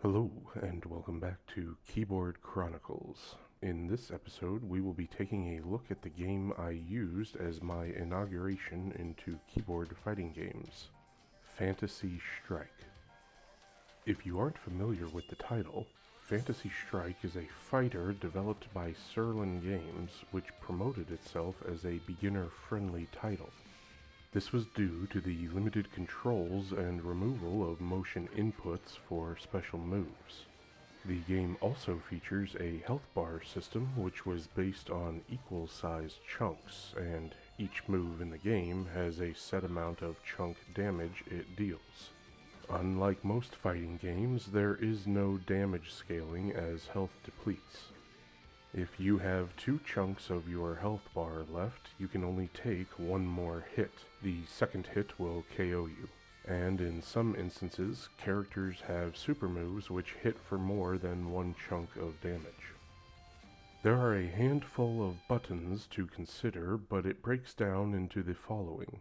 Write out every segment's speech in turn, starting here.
Hello, and welcome back to Keyboard Chronicles. In this episode, we will be taking a look at the game I used as my inauguration into keyboard fighting games, Fantasy Strike. If you aren't familiar with the title, Fantasy Strike is a fighter developed by Sirlin Games, which promoted itself as a beginner-friendly title. This was due to the limited controls and removal of motion inputs for special moves. The game also features a health bar system which was based on equal-sized chunks, and each move in the game has a set amount of chunk damage it deals. Unlike most fighting games, there is no damage scaling as health depletes. If you have 2 chunks of your health bar left, you can only take one more hit. The second hit will KO you. And in some instances, characters have super moves which hit for more than 1 chunk of damage. There are a handful of buttons to consider, but it breaks down into the following.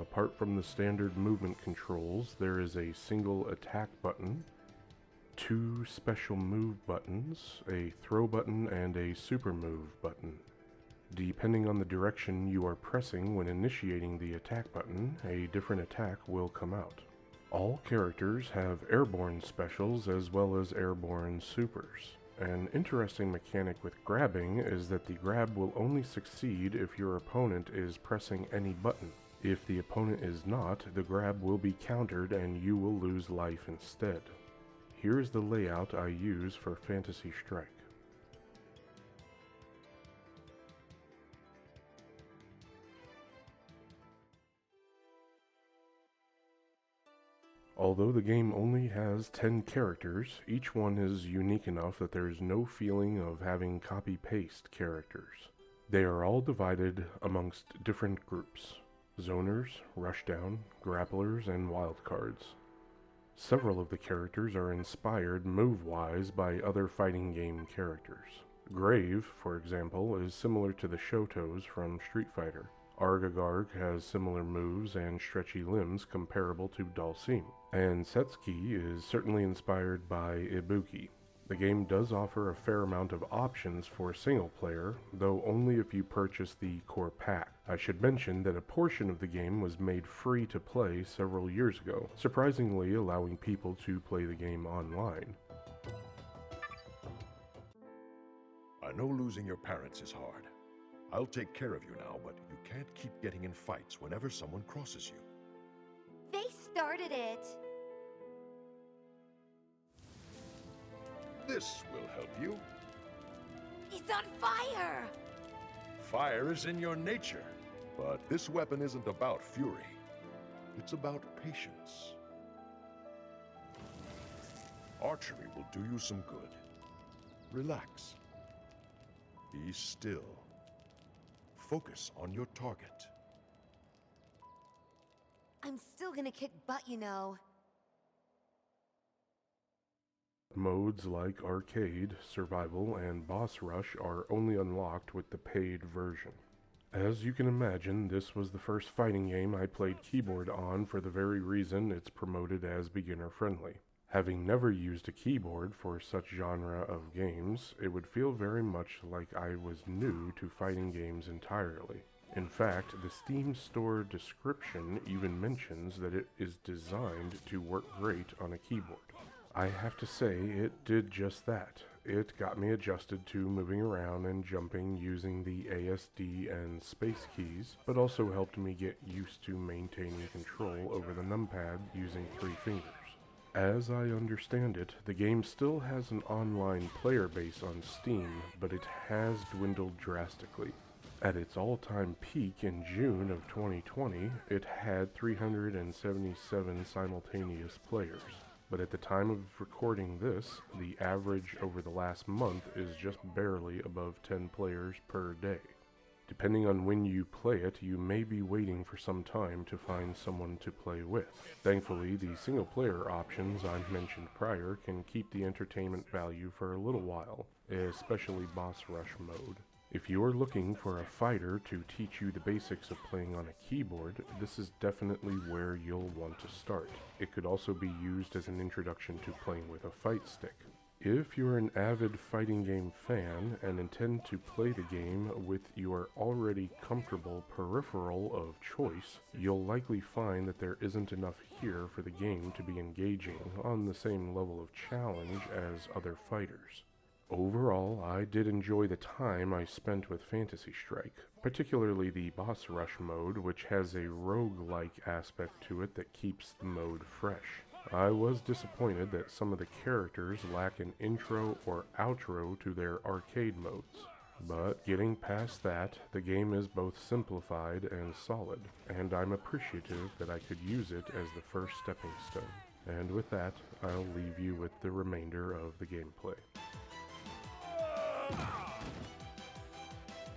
Apart from the standard movement controls, there is a single attack button, 2 special move buttons, a throw button, and a super move button. Depending on the direction you are pressing when initiating the attack button, a different attack will come out. All characters have airborne specials as well as airborne supers. An interesting mechanic with grabbing is that the grab will only succeed if your opponent is pressing any button. If the opponent is not, the grab will be countered and you will lose life instead. Here's the layout I use for Fantasy Strike. Although the game only has 10 characters, each one is unique enough that there is no feeling of having copy-paste characters. They are all divided amongst different groups: zoners, rushdown, grapplers, and wildcards. Several of the characters are inspired move-wise by other fighting game characters. Grave, for example, is similar to the Shotos from Street Fighter. Argagarg has similar moves and stretchy limbs comparable to Dhalsim. And Setsuki is certainly inspired by Ibuki. The game does offer a fair amount of options for single player, though only if you purchase the core pack. I should mention that a portion of the game was made free to play several years ago, surprisingly allowing people to play the game online. I know losing your parents is hard. I'll take care of you now, but you can't keep getting in fights whenever someone crosses you. They started it. This will help you. He's on fire! Fire is in your nature, but this weapon isn't about fury. It's about patience. Archery will do you some good. Relax. Be still. Focus on your target. I'm still gonna kick butt, you know. Modes like Arcade, Survival, and Boss Rush are only unlocked with the paid version. As you can imagine, this was the first fighting game I played keyboard on for the very reason it's promoted as beginner-friendly. Having never used a keyboard for such genre of games, it would feel very much like I was new to fighting games entirely. In fact, the Steam store description even mentions that it is designed to work great on a keyboard. I have to say, it did just that. It got me adjusted to moving around and jumping using the ASD and space keys, but also helped me get used to maintaining control over the numpad using 3 fingers. As I understand it, the game still has an online player base on Steam, but it has dwindled drastically. At its all-time peak in June of 2020, it had 377 simultaneous players. But at the time of recording this, the average over the last month is just barely above 10 players per day. Depending on when you play it, you may be waiting for some time to find someone to play with. Thankfully, the single-player options I mentioned prior can keep the entertainment value for a little while, especially Boss Rush mode. If you're looking for a fighter to teach you the basics of playing on a keyboard, this is definitely where you'll want to start. It could also be used as an introduction to playing with a fight stick. If you're an avid fighting game fan and intend to play the game with your already comfortable peripheral of choice, you'll likely find that there isn't enough here for the game to be engaging on the same level of challenge as other fighters. Overall, I did enjoy the time I spent with Fantasy Strike, particularly the boss rush mode, which has a rogue-like aspect to it that keeps the mode fresh. I was disappointed that some of the characters lack an intro or outro to their arcade modes. But getting past that, the game is both simplified and solid, and I'm appreciative that I could use it as the first stepping stone. And with that, I'll leave you with the remainder of the gameplay.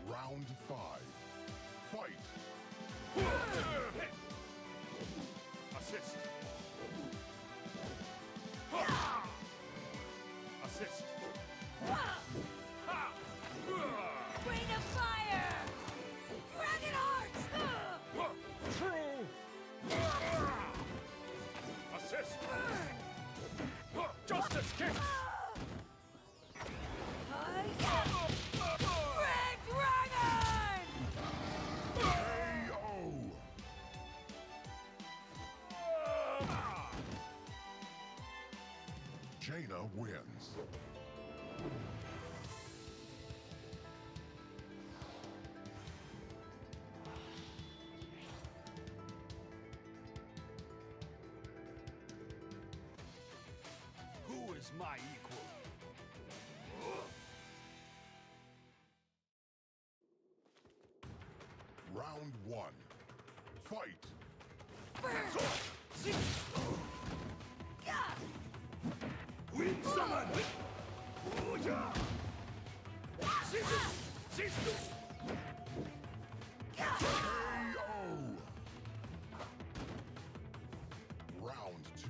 Round 5. Fight! Assist! Assist! Rain of fire! Dragon hearts! True! Assist! Justice kick! Red dragon! KO! Jaina wins. Who is my equal? Round 1. Fight! Wind summon! KO! Round 2.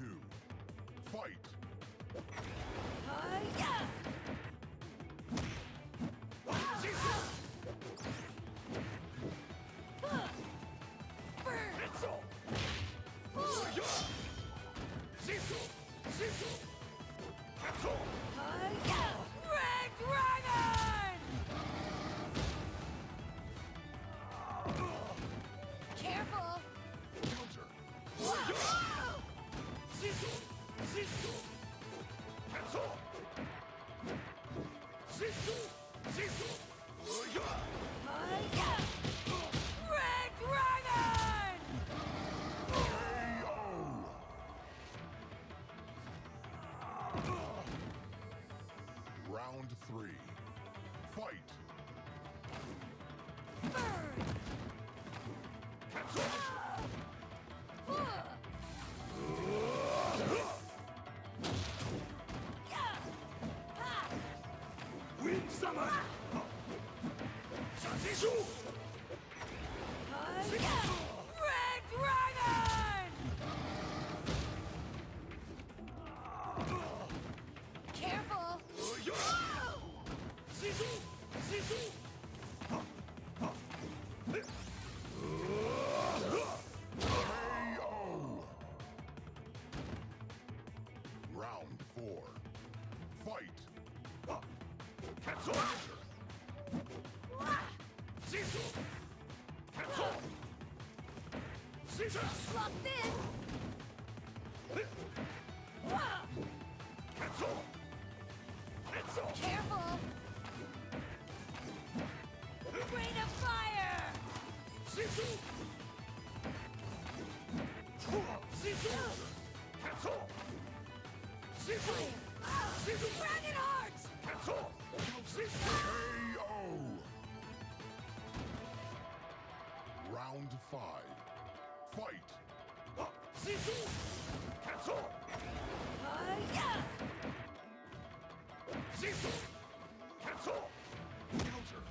Fight! Red dragon! Careful! Counter! Red dragon! KO! Round 3. Fight! Wind summon! Red dragon! Careful! KO! Round 4. Fight! Locked in! Careful! Rain of fire! Dragon hearts! KO! Round 5. Fight! Counter!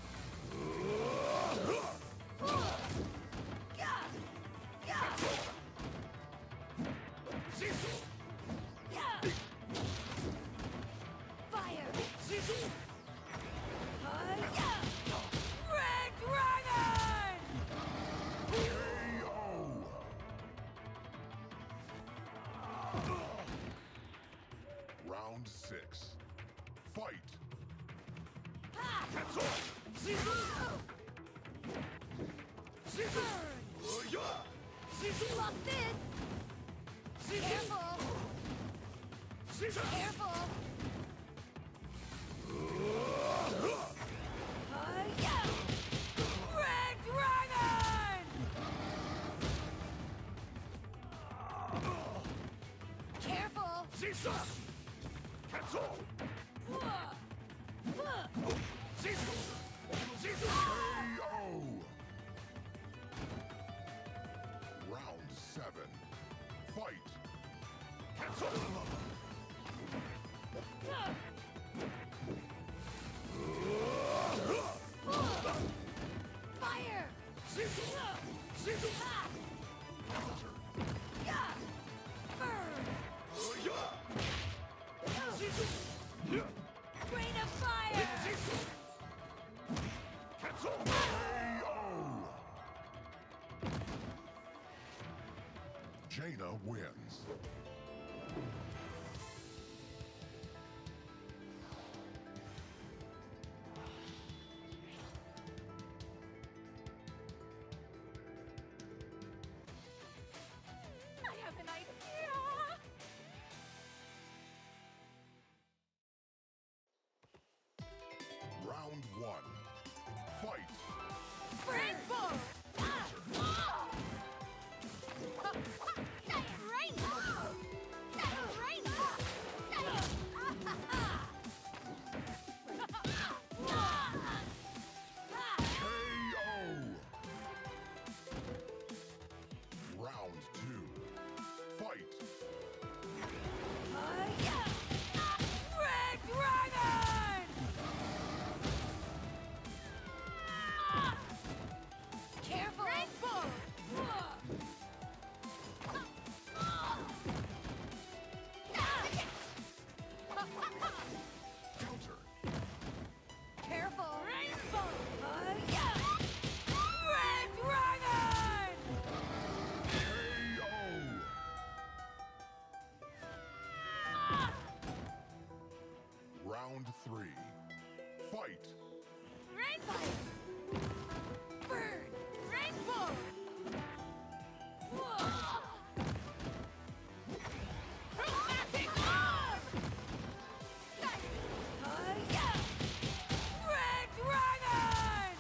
Fire! Round 6. Fight! Cancel! Block this! Careful! Careful! Yeah! Red Dragon! Careful! Cancel! KO! Round 7. Fight! Cancel! Fire! Yeah! Burn! Rain of fire! Cancel! KO! Jaina wins. I have an idea! Round 1. Fight! Rainbow! KO! Round 2. Fight! Red Dragon! Careful! Rainbow! Counter! Careful! Rainbow! Red Dragon! KO! Round 3. Fight! Rainbow! Burn! Rainbow! Chromatic Orb! Red Dragon!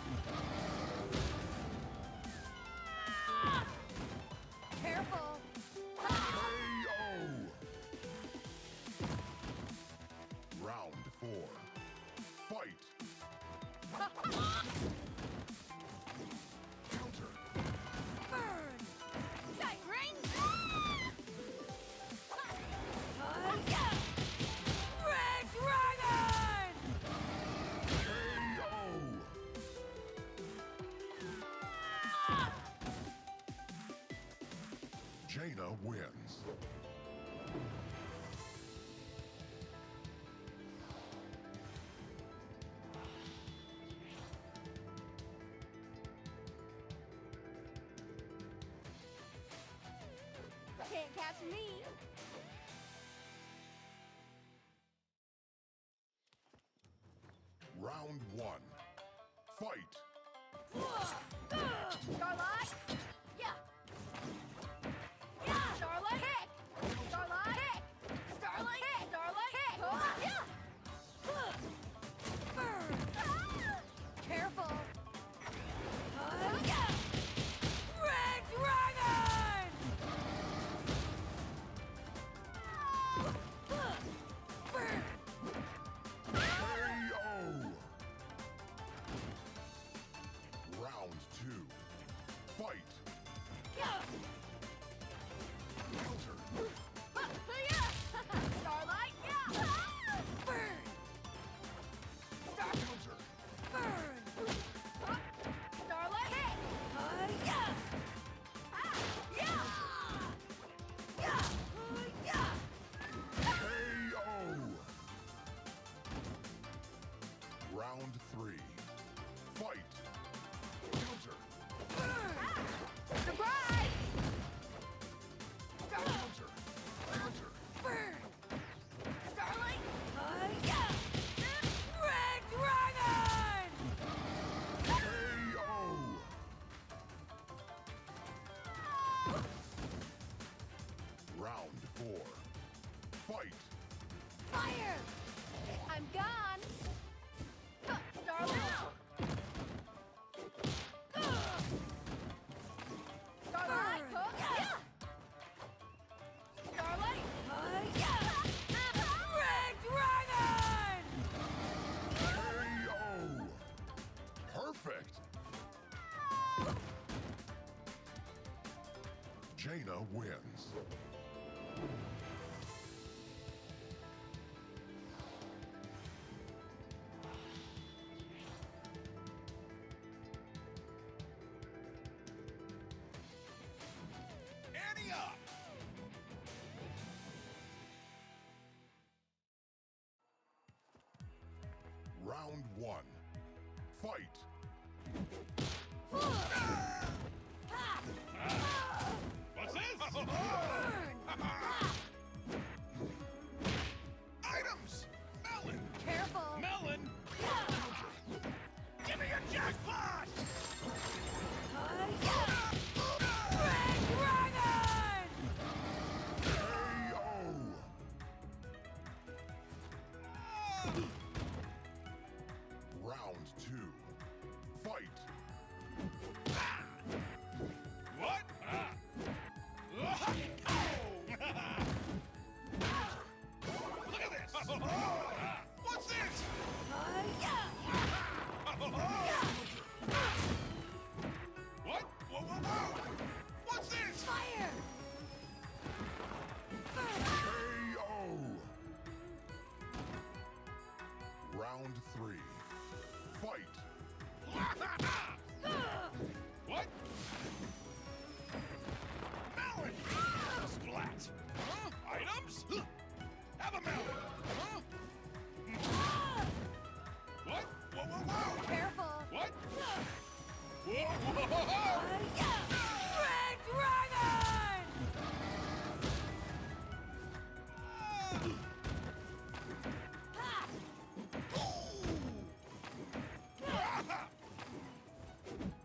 Careful! KO! Round 4. Fight! Counter! Burn! Rain! Red Dragon! KO! Jaina wins. Can't catch me! Round 1. Fight! Starlight! Yeah! Yeah! Starlight! Kick! Starlight! Kick! Starlight! Kick! Starlight! Kick! Yeah! Burn! Careful! Yeah! Red Dragon! Burn! KO! Round 2. Fight! Counter! Starlight! Yeah! Burn! Counter! Burn! Starlight! Kick! Yeah! Yeah! Yeah! Yeah! KO! Round 3. Fight! Counter! Surprise! Counter! Counter! Burn! Starlight! Fire! I'm gone! Starlight! Starlight! Starlight! Red Dragon! KO! Perfect! Jaina wins. Ante up! Round 1. Fight! What's this? Burn! Items! Melon! Careful! Melon! Give me a jackpot! Red Dragon! KO! Round 2. Fight! What? Look at this! What's this? What? Whoa, whoa, whoa! What's this? Fire! KO! Round 3. Fight! What? Melon! Splat! Huh? Items? Have a melon! Huh? What? Whoa, whoa, whoa! Careful! What? Whoa, whoa, whoa! Red Dragon!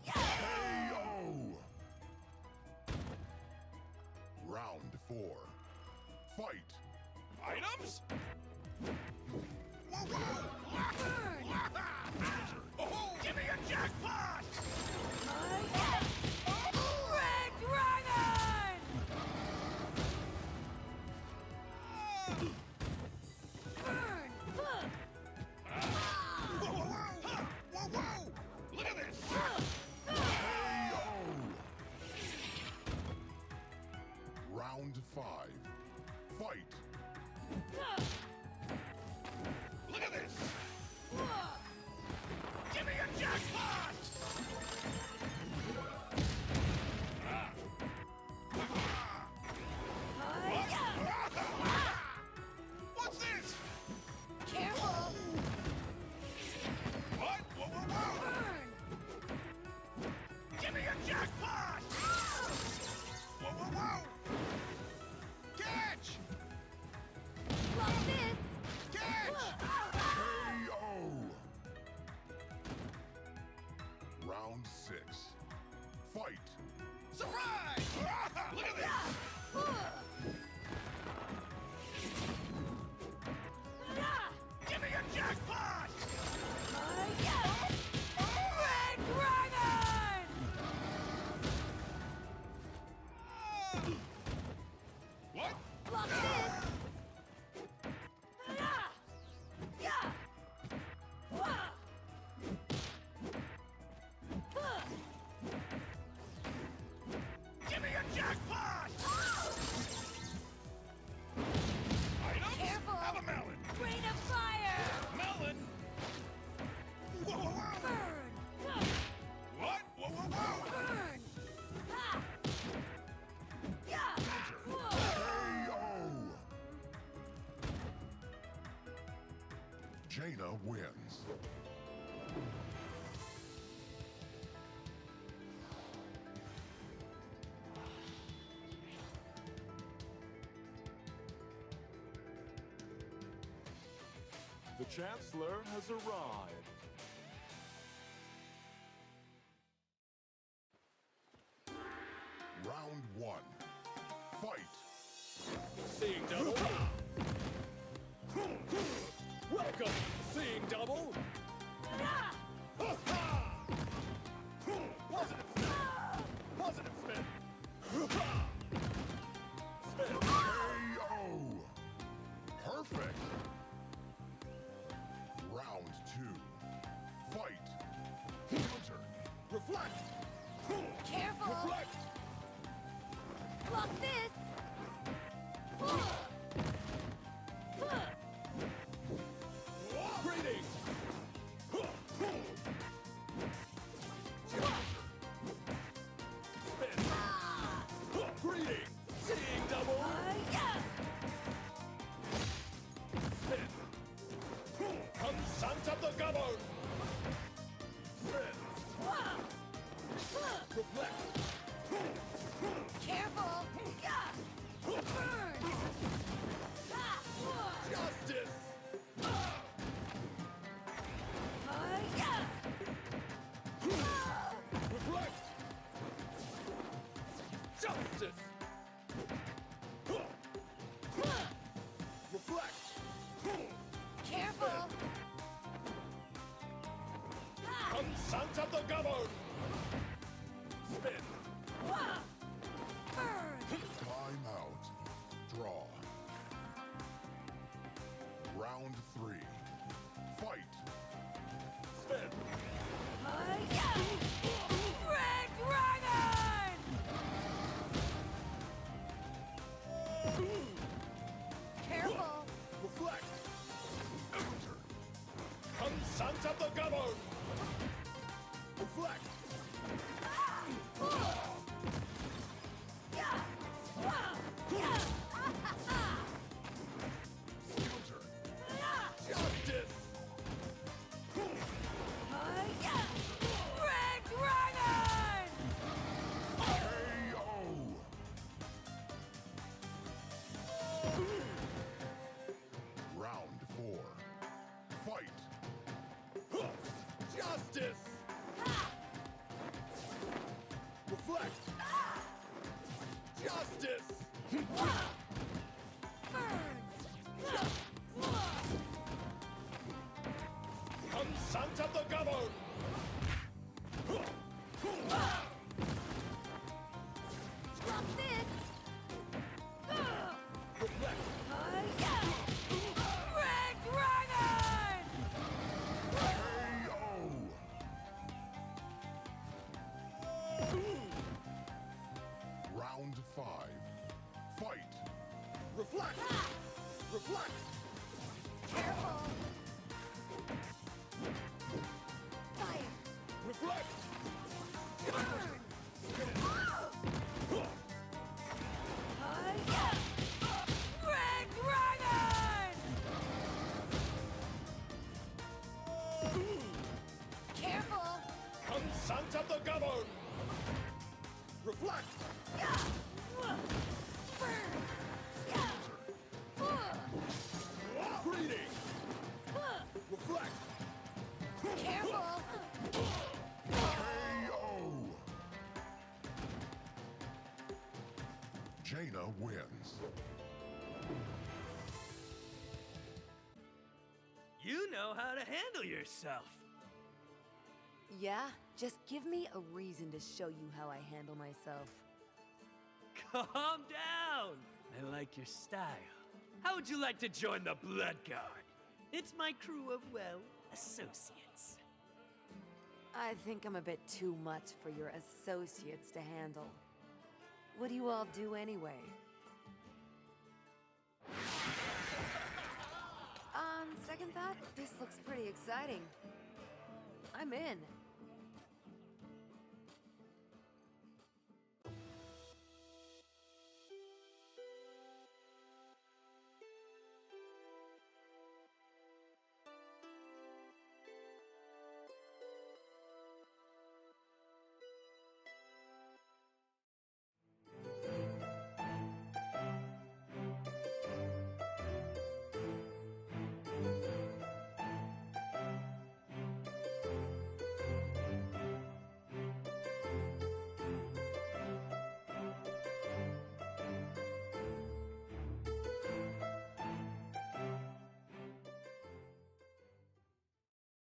KO! Round 4. Fight! Items? Whoa, whoa! Oh, give me a jackpot! Red Dragon! Burn! Whoa, whoa, whoa! Whoa, whoa! Look at this! KO! Round 5. Fight! Look at this! Give me a jackpot! What's this? Careful! What? Whoa, whoa, whoa! Burn! Give me a jackpot! Whoa, whoa, whoa! Catch! Block this! Catch! KO! Round 6. Fight! Surprise! Look at this! Give me a jackpot! Red Dragon! What? Block this! Give me a jackpot! Items? Careful! Have a melon! Rain of fire! Melon! Whoa, whoa, whoa! Burn! What? Whoa, whoa, whoa! Burn! KO! Jaina wins. The Chancellor has arrived. Round 1. Fight! Seeing double. welcome! Seeing double! Positive spin! Positive spin! Spin! KO! Perfect! Round 2. Fight! Counter! Reflect! Careful! Reflect! Block this! Greetings! Spin! Greetings! Seeing double! Spin! Consent of the governed! Spin! Reflect! Careful! Burn! Justice! Reflect! Justice! Reflect! Careful! Consent of the governed! Spin! Burn! Time out. Draw. Round 3. Fight! Spin! Red Dragon! Careful! Reflect! Counter! Consent of the governed! Reflect! Counter! Justice! Red Dragon! KO! Round 4. Fight! Justice! Reflect! Justice! Consent of the governed! Stop this! Reflect! Red Dragon! KO! Round 5. Fight! Reflect! Reflect! Careful! Fire! Reflect! Burn! Red Dragon! Careful! Consent of the governed! Reflect! Burn! Greetings! Reflect! Careful! KO! Jaina wins. You know how to handle yourself. Yeah, just give me a reason to show you how I handle myself. Calm down. I like your style. How would you like to join the Blood Guard? It's my crew of, well, associates. I think I'm a bit too much for your associates to handle. What do you all do anyway? On second thought, this looks pretty exciting. I'm in.